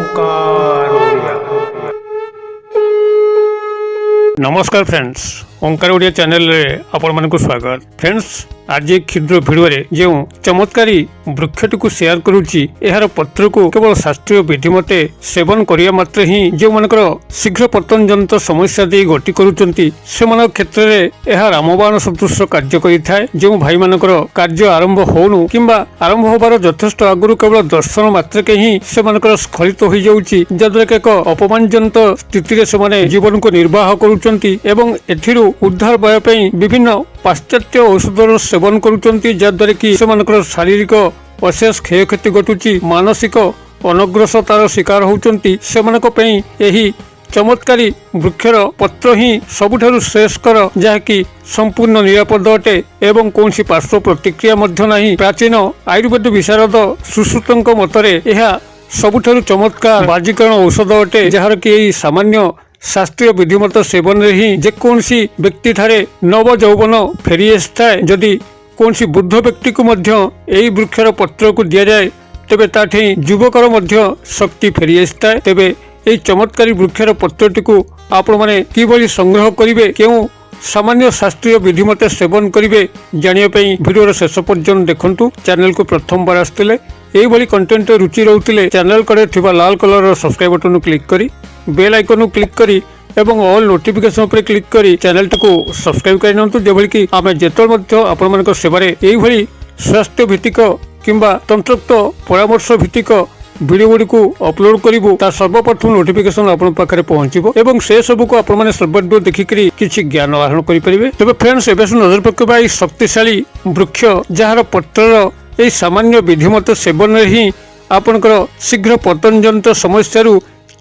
ओंकार ओडिया। नमस्कार फ्रेंड्स, ओंकार ओडिया चैनल रे आपण मानकु स्वागत। फ्रेंड्स, आज एक क्षुद्र भिडियो जो चमत्कारी वृक्षटी को शेयर करुच्ची, यार पत्र को केवल शास्त्रीय विधि मते सेवन करिया मात्र ही जो मानकर शीघ्र पतन जनित समस्या दे गति करुचंती से मान क्षेत्र में यह रामबाण सदृश कार्य करिथाय। जो भाई मानकर कार्य आरंभ होनु किंबा आरंभ होबार यथेष्ट आगुरु केवल दर्शन मात्र के ही से मानकर स्खलित हो जाउची, जद्वारा एक अपमानजनित स्थिति से माने जीवन को निर्वाह करुचंती एवं एथिरु उद्धार पाया पई विभिन्न पाश्चात्य औषधर सेवन करुचंती, जद्वारा कि से शारीरिक अशेष क्षयक्षति घटुची, मानसिक अनग्रसतार शिकार होउचंती। सेमानक पई एही चमत्कारी वृक्षर पत्र ही सबुठारु श्रेष्ठकर, जहाँकि संपूर्ण निरापद अटे एवं कौन पार्श्व प्रतिक्रिया मध्य नाही। प्राचीन आयुर्वेद विशारद सुश्रुतଙ୍କ मतरे यह सबुठारु चमत्कार बाजीकरण औषध अटे, जार कि एही सामान्य शास्त्रीय विधिमत सेवन रे ही जेकोसी व्यक्ति ठारे नव यौवन फेरी आए। जदि कौन बुद्ध व्यक्ति को मध्य एही वृक्षर पत्र को दि जाए तेबे ताठी युवकर मध्य शक्ति फेरी आए। तेबे एही चमत्कारी वृक्षर पत्रटी को आपण माने किभली संग्रह करिवे, केउ सामान्य शास्त्रीय विधि मते सेवन करिवे, जानिया पई वीडियो शेष पर्यंत देखंतु। चैनल को प्रथम बार आस्तिले एही भली कंटेंट रुचि रहउतिले चैनल कड़े थिबा लाल कलर सब्सक्राइब बटन क्लिक करी बेल आइकन क्लिक करी एवं ऑल नोटिफिकेशन पर क्लिक करी चैनल को सब्सक्राइब करनंतु, जेभली कि आमे जेतल मध्य आपण मानक सेवारे एही भली स्वास्थ्य भित्तिक किंबा तंत्रोक्त परामर्श भित्तिक वीडियो गुडी को अपलोड करिवु ता सर्वप्रथम नोटिफिकेशन आपण पाखरे पहुंचीबो एवं से सब को आपण माने सर्वदो देखिकरी किछि ज्ञान आहरण करि परिबे। तबे फ्रेंड्स, एबेस नजर पकेबा ई शक्तिशाली वृक्ष जहार पत्रर एही सामान्य विधिमत सेवन रे ही आपनकर शीघ्र पतन जनित समस्या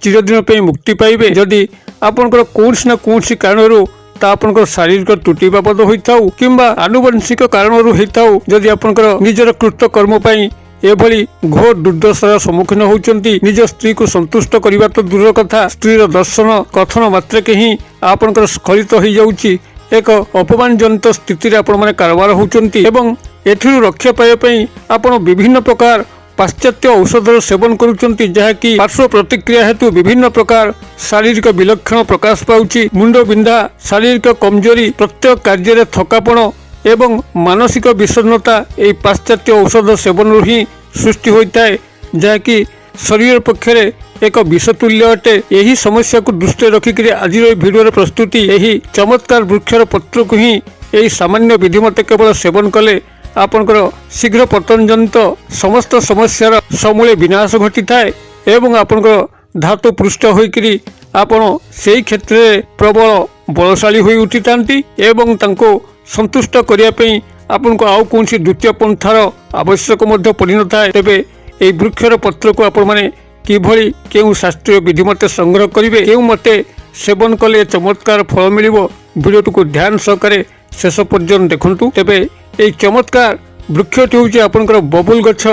चिरदिन पे मुक्ति पाइबे। जदि आपनकर कौनसी ना कौनसी कारणरू ता आपनकर शारीरिक त्रुटि बाबद होइथाउ किंबा आनुवंशिक कारणरू होइथाउ, जदि आपनकर निजर कृत कर्म पई एभली घोर दुर्दशार सम्मुखीन होउचंती, निज स्त्री को संतुष्ट करिबा तो दूर कथा, स्त्रीर दर्शन कथन मात्र के ही आपनकर स्खलित हो जाउची, एक अपमानजनित स्थिति रे आपण माने कारबार होउचंती एवं एथिरु रक्षा पाइबा पई आपण विभिन्न प्रकार पाश्चात्य औषधर सेवन करुचंती, जहाँकि पार्श्व प्रतिक्रिया हेतु विभिन्न प्रकार शारीरिक विलक्षण प्रकाश पाउची। मुंड बिंधा, शारीरिक कमजोरी, प्रत्येक कार्य थकापण एवं मानसिक विषन्नता एही पाश्चात्य औषध सेवन ही सृष्टि होता है, जहाँकि शरीर पक्षरे एक विषतुल्य अटे। यही समस्या को दृष्टि रखिक आज भिडियो प्रस्तुति यही चमत्कार वृक्षर पत्र को ही यही सामान्य विधि मते केवल सेवन कले आपनकर शीघ्र पतन जनित समस्त समस्यार समूले विनाश घटी थाए एवं आपनकर धातु पृष्ठ होइकरी आपण सेही क्षेत्र में प्रबल बलशाली होई उठितांती एवं तांको संतुष्ट करिया पई आपनको आउ कोनसी द्वितीय पंथार आवश्यक मध्य पड़ी न थाए। तेबे एही वृक्षर पत्र को आपण माने किभली केउ शास्त्रीय विधि मते संग्रह करिवे, केउ मते सेवन कले चमत्कार फल मिलिबो, वीडियो को ध्यान सहकारे शेष पर्यंत देखंतु। तेबे एही चमत्कार वृक्षटी होउची आपनकर बबुल गछ,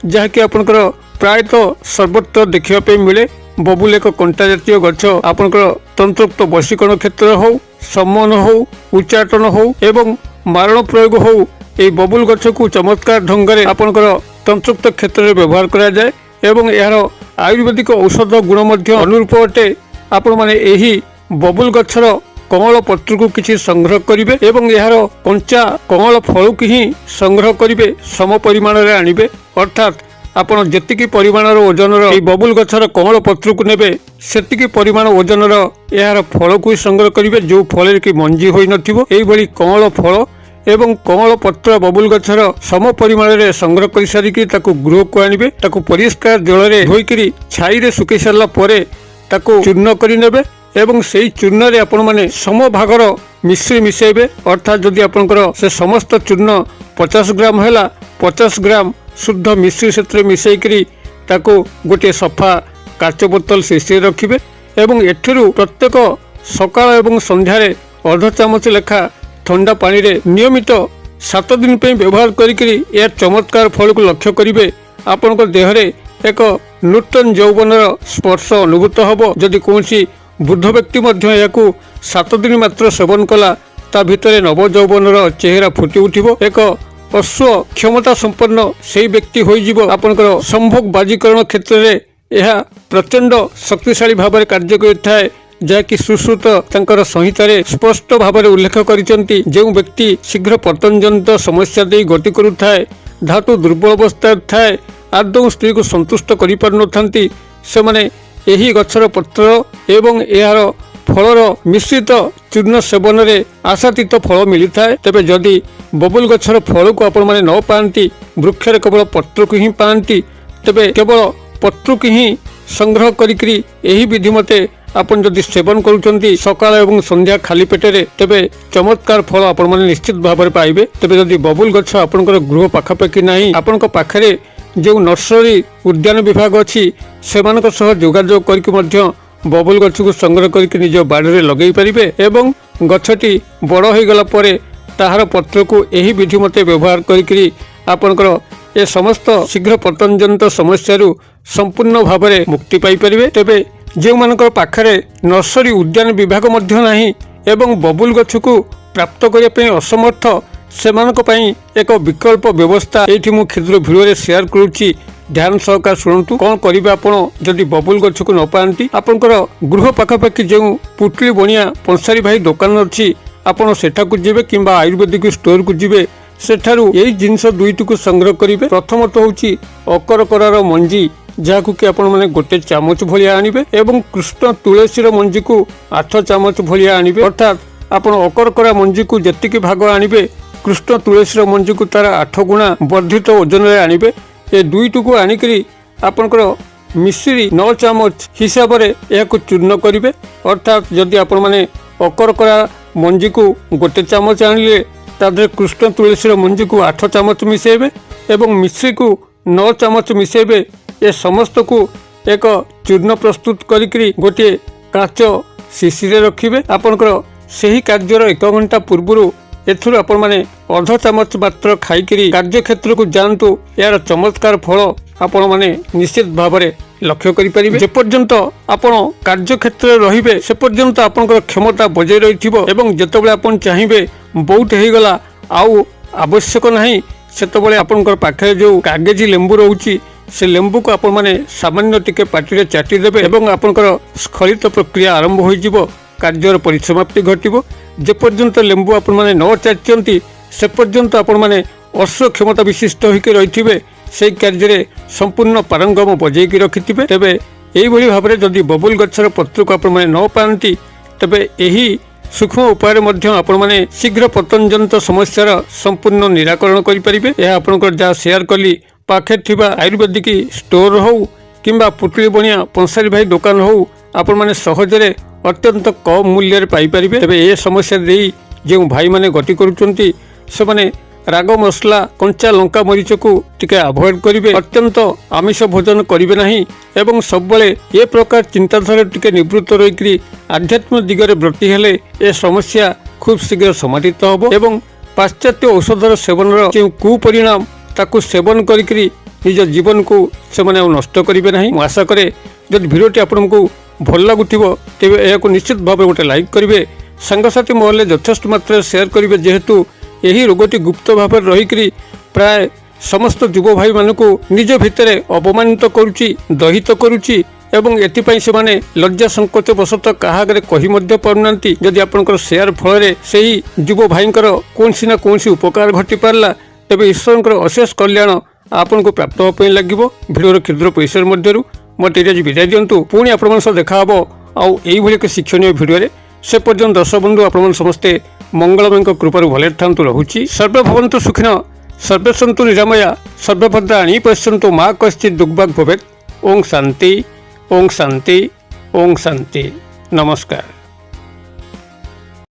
जहाँकि आपनकर प्रायतः सर्वत्र देखिबा पे मिले। बबुल एक कंटा जातीय गछ, आपनकर तंत्रोक्त वशीकरण क्षेत्र हो, सम्मन हो, उच्चाटन हो एवं मारण प्रयोग हो, एही बबुल गछ को चमत्कार ढंगरे आपनकर तंत्रोक्त क्षेत्र में व्यवहार करा जाए एवं यार आयुर्वेदिक औषध गुण मध्य अनुरूप अटे। आपण माने एही बबुल गछर कमल पत्र को किसी संग्रह करिवे एवं यार कंचा कमल फल की ही संग्रह करिवे, सम परिमाण रे आनिबे, अर्थात आपण जेतिकी परिमाणर ओजनर एही बबुल गछर कमल पत्र को नेबे सेतिकी परिमाण ओजनर यार फल को संग्रह करिवे, जो फल की मंजी होई नथिबो। एही भली कमल फल एवं कमल पत्र बबुल गछर सम परिमाण रे संग्रह करि सारिकी ताकू गृह को आनिबे, ताकू परिष्कार जल रे धोइकरी छाई रे सुकै सारला परे ताकू चूर्ण करि नेबे एवं सेही चूर्ण रे आपण माने सम भागर मिश्री मिसेबे, अर्थात जदि आपनकर से समस्त चूर्ण 50 ग्राम हैला 50 ग्राम शुद्ध मिश्री क्षेत्र मिसेकरी ताकू गोटे सफा काच बोतल शीशी रखिबे एवं एठिरु प्रत्येक सकाळ एवं संध्यारे अर्ध चामच लेखा ठंडा पानी रे नियमित 7 दिन पे व्यवहार करिकरी या चमत्कार फल को लक्ष्य करिवे। आपनकर देहरे एक नूतन यौवनर स्पर्श अनुभूत हबो। जदि कोनसी बुद्ध व्यक्ति मध्य याकू 7 दिन मात्र सेवन कला ता भितरे नव यौवनर चेहरा फुटी उठिबो। एक अश्व क्षमता संपन्न से व्यक्ति होइजिबो। आपनकर संभोग बाजीकरण क्षेत्र में ଏହା ପ୍ରଚଣ୍ଡ ଶକ୍ତିଶାଳୀ ଭାବରେ କାର୍ଯ୍ୟ କରିଥାଏ, ଯାହାକି ସୁଶ୍ରୁତ ତାଙ୍କର ସଂହିତାରେ ସ୍ପଷ୍ଟ ଭାବରେ ଉଲ୍ଲେଖ କରିଛନ୍ତି। ଯେଉଁ ବ୍ୟକ୍ତି ଶୀଘ୍ର ପତନଜନିତ ସମସ୍ୟା ଦେଇ ଗତି କରୁଥାଏ, ଧାତୁ ଦୁର୍ବଳ ଅବସ୍ଥାରେ ଥାଏ, ଆଦୌ ସ୍ତ୍ରୀକୁ ସନ୍ତୁଷ୍ଟ କରିପାରୁନଥାନ୍ତି, ସେମାନେ ଏହି ଗଛର ପତ୍ର ଏବଂ ଏହାର ଫଳର ମିଶ୍ରିତ ଚୂର୍ଣ୍ଣ ସେବନରେ ଆଶାତୀତ ଫଳ ମିଳିଥାଏ। ତେବେ ଯଦି ବବୁଲ ଗଛର ଫଳକୁ ଆପଣମାନେ ନ ପାଆନ୍ତି, ବୃକ୍ଷରେ କେବଳ ପତ୍ରକୁ ହିଁ ପାଆନ୍ତି, ତେବେ କେବଳ ପତ୍ରକୁ ହିଁ ସଂଗ୍ରହ କରିକି ଏହି ବିଧି ମତେ ଆପଣ ଯଦି ସେବନ କରୁଛନ୍ତି ସକାଳ ଏବଂ ସନ୍ଧ୍ୟା ଖାଲି ପେଟରେ, ତେବେ ଚମତ୍କାର ଫଳ ଆପଣମାନେ ନିଶ୍ଚିତ ଭାବରେ ପାଇବେ। ତେବେ ଯଦି ବବୁଲ ଗଛ ଆପଣଙ୍କର ଗୃହ ପାଖାପାଖି ନାହିଁ, ଆପଣଙ୍କ ପାଖରେ ଯେଉଁ ନର୍ସରୀ ଉଦ୍ୟାନ ବିଭାଗ ଅଛି ସେମାନଙ୍କ ସହ ଯୋଗାଯୋଗ କରିକି ମଧ୍ୟ ବବୁଲ ଗଛକୁ ସଂଗ୍ରହ କରିକି ନିଜ ବାଡ଼ିରେ ଲଗାଇ ପାରିବେ ଏବଂ ଗଛଟି ବଡ଼ ହୋଇଗଲା ପରେ ତାହାର ପତ୍ରକୁ ଏହି ବିଧି ମତେ ବ୍ୟବହାର କରିକି ଆପଣଙ୍କର ଏ ସମସ୍ତ ଶୀଘ୍ର ପତନଜନିତ ସମସ୍ୟାରୁ ସମ୍ପୂର୍ଣ୍ଣ ଭାବରେ ମୁକ୍ତି ପାଇପାରିବେ। ତେବେ ଯେଉଁମାନଙ୍କର ପାଖରେ ନର୍ସରୀ ଉଦ୍ୟାନ ବିଭାଗ ମଧ୍ୟ ନାହିଁ ଏବଂ ବବୁଲ ଗଛକୁ ପ୍ରାପ୍ତ କରିବା ପାଇଁ ଅସମର୍ଥ, ସେମାନଙ୍କ ପାଇଁ ଏକ ବିକଳ୍ପ ବ୍ୟବସ୍ଥା ଏଇଠି ମୁଁ କ୍ଷୁଦ୍ର ଭିଡ଼ିଓରେ ସେୟାର କରୁଛି। ଧ୍ୟାନ ସହକାରେ ଶୁଣନ୍ତୁ। କ'ଣ କରିବେ ଆପଣ ଯଦି ବବୁଲ ଗଛକୁ ନ ପାଆନ୍ତି? ଆପଣଙ୍କର ଗୃହ ପାଖାପାଖି ଯେଉଁ ପୁଟୁଳି ବଣିଆ ପନ୍ସାରୀ ଭାଇ ଦୋକାନ ଅଛି, ଆପଣ ସେଠାକୁ ଯିବେ କିମ୍ବା ଆୟୁର୍ବେଦିକ ଷ୍ଟୋରକୁ ଯିବେ, ସେଠାରୁ ଏଇ ଜିନିଷ ଦୁଇଟିକୁ ସଂଗ୍ରହ କରିବେ। ପ୍ରଥମତଃ ହେଉଛି ଅକରକରାର ମଞ୍ଜି, ଯାହାକୁ କି ଆପଣମାନେ ଗୋଟେ ଚାମଚ ଭଳିଆ ଆଣିବେ ଏବଂ କୃଷ୍ଣ ତୁଳସୀର ମଞ୍ଜିକୁ 8 ଚାମଚ ଭଳିଆ ଆଣିବେ। ଅର୍ଥାତ୍ ଆପଣ ଅକରକରା ମଞ୍ଜିକୁ ଯେତିକି ଭାଗ ଆଣିବେ, କୃଷ୍ଣ ତୁଳସୀର ମଞ୍ଜିକୁ ତାର 8 ଗୁଣା ବର୍ଦ୍ଧିତ ଓଜନରେ ଆଣିବେ। ଏ ଦୁଇଟିକୁ ଆଣିକରି ଆପଣଙ୍କର ମିଶ୍ରି 9 ଚାମଚ ହିସାବରେ ଏହାକୁ ଚୂର୍ଣ୍ଣ କରିବେ। ଅର୍ଥାତ୍ ଯଦି ଆପଣମାନେ ଅକରକରା ମଞ୍ଜିକୁ ଗୋଟେ ଚାମଚ ଆଣିଲେ, ତା ଦେହରେ କୃଷ୍ଣ ତୁଳସୀର ମଞ୍ଜିକୁ 8 ଚାମଚ ମିଶାଇବେ ଏବଂ ମିଶ୍ରିକୁ 9 ଚାମଚ ମିଶାଇବେ। ଏ ସମସ୍ତକୁ ଏକ ଚୂର୍ଣ୍ଣ ପ୍ରସ୍ତୁତ କରିକି ଗୋଟିଏ କାଚ ଶିଶିରେ ରଖିବେ। ଆପଣଙ୍କର ସେହି କାର୍ଯ୍ୟର 1 ଘଣ୍ଟା ପୂର୍ବରୁ ଏଥିରୁ ଆପଣମାନେ ଅଧ ଚାମଚ ମାତ୍ର ଖାଇକିରି କାର୍ଯ୍ୟକ୍ଷେତ୍ରକୁ ଯାଆନ୍ତୁ। ଏହାର ଚମତ୍କାର ଫଳ ଆପଣମାନେ ନିଶ୍ଚିତ ଭାବରେ ଲକ୍ଷ୍ୟ କରିପାରିବେ। ଯେପର୍ଯ୍ୟନ୍ତ ଆପଣ କାର୍ଯ୍ୟକ୍ଷେତ୍ରରେ ରହିବେ, ସେ ପର୍ଯ୍ୟନ୍ତ ଆପଣଙ୍କର କ୍ଷମତା ବଜାୟ ରହିଥିବ ଏବଂ ଯେତେବେଳେ ଆପଣ ଚାହିଁବେ ବହୁତ ହେଇଗଲା ଆଉ ଆବଶ୍ୟକ ନାହିଁ, ସେତେବେଳେ ଆପଣଙ୍କର ପାଖରେ ଯେଉଁ କାଗଜି ଲେମ୍ବୁ ରହୁଛି, ସେ ଲେମ୍ବୁକୁ ଆପଣମାନେ ସାମାନ୍ୟ ଟିକେ ପାଟିରେ ଚାଟି ଦେବେ ଏବଂ ଆପଣଙ୍କର ସ୍ଖଳିତ ପ୍ରକ୍ରିୟା ଆରମ୍ଭ ହୋଇଯିବ। କାର୍ଯ୍ୟର ପରିସମାପ୍ତି ଘଟିବ। ଯେପର୍ଯ୍ୟନ୍ତ ଲେମ୍ବୁ ଆପଣମାନେ ନ ଚାଟିଛନ୍ତି, ସେ ପର୍ଯ୍ୟନ୍ତ ଆପଣମାନେ ଅଶ୍ଵ କ୍ଷମତା ବିଶିଷ୍ଟ ହୋଇକି ରହିଥିବେ, ସେହି କାର୍ଯ୍ୟରେ ସମ୍ପୂର୍ଣ୍ଣ ପାରଙ୍ଗମ ବଜେଇକି ରଖିଥିବେ। ତେବେ ଏଇଭଳି ଭାବରେ ଯଦି ବବୁଲ ଗଛର ପତ୍ରକୁ ଆପଣମାନେ ନ ପାଆନ୍ତି, ତେବେ ଏହି ସୂକ୍ଷ୍ମ ଉପାୟରେ ମଧ୍ୟ ଆପଣମାନେ ଶୀଘ୍ର ପତନଜନିତ ସମସ୍ୟାର ସମ୍ପୂର୍ଣ୍ଣ ନିରାକରଣ କରିପାରିବେ। ଏହା ଆପଣଙ୍କର ଯାହା ସେୟାର କଲି, ପାଖରେ ଥିବା ଆୟୁର୍ବେଦିକ ଷ୍ଟୋର ହେଉ କିମ୍ବା ପୁଟୁଳି ବଣିଆ ପନ୍ସାରୀ ଭାଇ ଦୋକାନ ହେଉ, ଆପଣମାନେ ସହଜରେ ଅତ୍ୟନ୍ତ କମ୍ ମୂଲ୍ୟରେ ପାଇପାରିବେ। ତେବେ ଏ ସମସ୍ୟା ଦେଇ ଯେଉଁ ଭାଇମାନେ ଗତି କରୁଛନ୍ତି, ସେମାନେ ରାଗ ମସଲା କଞ୍ଚା ଲଙ୍କା ମରିଚକୁ ଟିକେ ଆଭଏଡ୍ କରିବେ। ଅତ୍ୟନ୍ତ ଆମିଷ ଭୋଜନ କରିବେ ନାହିଁ ଏବଂ ସବୁବେଳେ ଏ ପ୍ରକାର ଚିନ୍ତାଧାରା ଟିକେ ନିବୃତ୍ତ ରହିକରି ଆଧ୍ୟାତ୍ମ ଦିଗରେ ବ୍ରତୀ ହେଲେ ଏ ସମସ୍ୟା ଖୁବ୍ ଶୀଘ୍ର ସମାଧିତ ହେବ ଏବଂ ପାଶ୍ଚାତ୍ୟ ଔଷଧର ସେବନର ଯେଉଁ କୁପରିଣାମ, ତାକୁ ସେବନ କରିକି ନିଜ ଜୀବନକୁ ସେମାନେ ଆଉ ନଷ୍ଟ କରିବେ ନାହିଁ। ମୁଁ ଆଶା କରେ ଯଦି ଭିଡ଼ିଓଟି ଆପଣଙ୍କୁ ଭଲ ଲାଗୁଥିବ, ତେବେ ଏହାକୁ ନିଶ୍ଚିତ ଭାବରେ ଗୋଟେ ଲାଇକ୍ କରିବେ, ସାଙ୍ଗସାଥି ମହଲରେ ଯଥେଷ୍ଟ ମାତ୍ରାରେ ସେୟାର କରିବେ। ଯେହେତୁ ଏହି ରୋଗଟି ଗୁପ୍ତ ଭାବରେ ରହିକରି ପ୍ରାୟ ସମସ୍ତ ଯୁବ ଭାଇମାନଙ୍କୁ ନିଜ ଭିତରେ ଅପମାନିତ କରୁଛି, ଦହିତ କରୁଛି ଏବଂ ଏଥିପାଇଁ ସେମାନେ ଲଜ୍ଜା ସଂକୋଚ ବଶତଃ କାହା ଆଗରେ କହି ମଧ୍ୟ ପାରୁନାହାନ୍ତି। ଯଦି ଆପଣଙ୍କର ସେୟାର ଫଳରେ ସେହି ଯୁବ ଭାଇଙ୍କର କୌଣସି ନା କୌଣସି ଉପକାର ଘଟି ପାରିଲା, ତେବେ ଈଶ୍ୱରଙ୍କର ଅଶେଷ କଲ୍ୟାଣ ଆପଣଙ୍କୁ ପ୍ରାପ୍ତ ହେବା ପାଇଁ ଲାଗିବ। ଭିଡ଼ିଓର କ୍ଷୁଦ୍ର ପରିସର ମଧ୍ୟରୁ ମୋତେ ଆଜି ବିଦାୟ ଦିଅନ୍ତୁ। ପୁଣି ଆପଣମାନଙ୍କ ସହ ଦେଖା ହେବ ଆଉ ଏଇଭଳି ଏକ ଶିକ୍ଷଣୀୟ ଭିଡ଼ିଓରେ। ସେ ପର୍ଯ୍ୟନ୍ତ ଦର୍ଶକ ବନ୍ଧୁ, ଆପଣମାନେ ସମସ୍ତେ ମଙ୍ଗଳମୟଙ୍କ କୃପାରୁ ଭଲରେ ଥାନ୍ତୁ। ରହୁଛି। ସର୍ବେ ଭବନ୍ତୁ ସୁଖିନ, ସର୍ବେ ସନ୍ତୁ ନିରାମୟା, ସର୍ବେ ଭଦ୍ରାଣୀ ପଶ୍ୟନ୍ତୁ ମା କଶ୍ଚିତ୍ ଦୁର୍ଭାଗ୍ୟ ଭବେତ୍। ଓଁ ଶାନ୍ତି, ଓଁ ଶାନ୍ତି, ଓଁ ଶାନ୍ତି। ନମସ୍କାର।